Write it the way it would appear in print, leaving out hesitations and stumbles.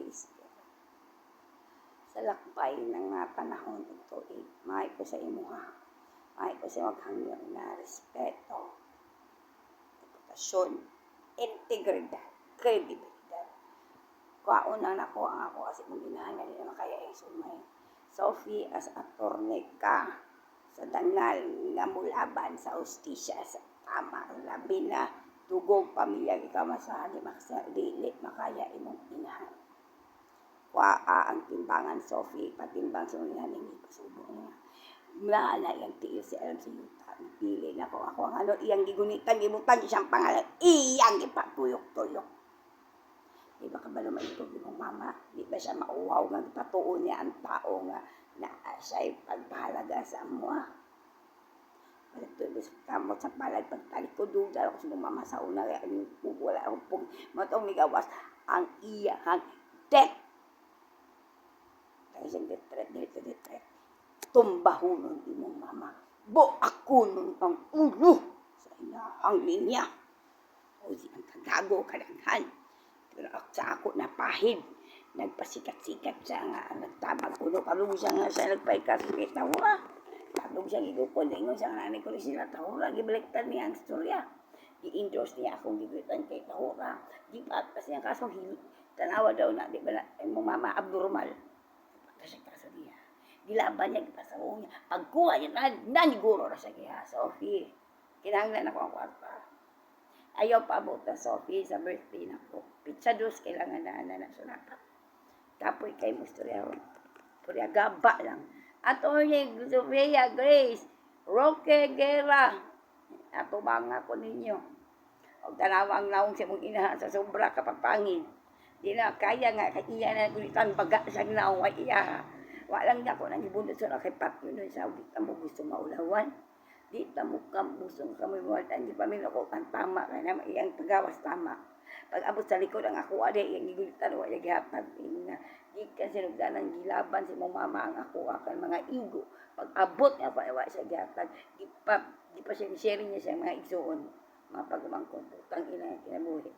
Grace. Sa lakbay ng mga panahon ito, may ko sa imuha, may ko sa maghangyo na respeto, reputasyon, integridad, kredibilidad. Kauna na ko ang ako kasi kung ginahangan nila kaya yung sumay. Sophie, as attorney ka sa dangal nga mulaban sa ustisya sa tama, labi na tugog pamilya ikaw masali makasarili makaya imong inahan. Waa ang timbangan, Sophie, patimbang sa mga hindi pasubo niya. Wala yung tiil si alam sa yuta. Pili na ko ako ang ano, iyang gigunitan, gibutan siyang pangalan, iyang ipatuyok-tuyok. Di ba kabalo maitog yung mama? Di ba siya mauwaw nga patuon niya ang tao nga na siya'y pagpahalaga sa mua? Pagtulog sa kamot sa palad, pagtalikod doon, dahil ako sa mama sa una, wala akong pong matong migawas ang iyang death. Kaya siyang detret. Tumbahunon imong mama. Buakunon ang ulo sa inahang linya. O siyang kagago kadaghan. Pero sa ako napahid. Nagpasikat-sikat siya nga. Nagtabag ulo. Kalong siya nga siya nagpaikasukit. Tawura. Kalong siya gigupon. Ingon siya nga nanay ko sila. Tawura. Gibaliktad niya ang storya. I-endorse niya akong gibitan kay Tawura. Gipat pa siya kasong hili. Tanawa daw na. Di ba na? Mong mama abnormal. Kasi kaso niya. Gilaban niya, gipasaw niya. Pagkuha niya, naniguro na siya kaya, Sophie. Kinahanglan ako ang kwarta. Ayaw pa abot na Sophie sa birthday na ko. Pizza dos, kailangan na sulapat. Kapoy kay mo istorya. Purya gaba lang. Attorney Sofia Grace, Roque Guerra. Ato banga ko ninyo. O tanawang naong siya mong inahan sa sobra kapapangin. Di na kaya nga, kaya na kulitan baga sa naong ay iya. Walang niya ko nang ibunod sa kay Patyo nun sa di ka mo gusto maulawan. Di ka mo gusto kami mawaltan. Di pa min ako ang tama ka na iyang pagawas tama. Pag abot sa likod ang ako ade, iyang igulitan wala gihatag. Di ka sinugdanan gilaban si mong mama ang ako akan mga igo. Pag abot nga pa wala siya gihatag. Di pa siya sharing niya sa mga igsoon. Mga pagmangkot. Tang ina kinabuhi.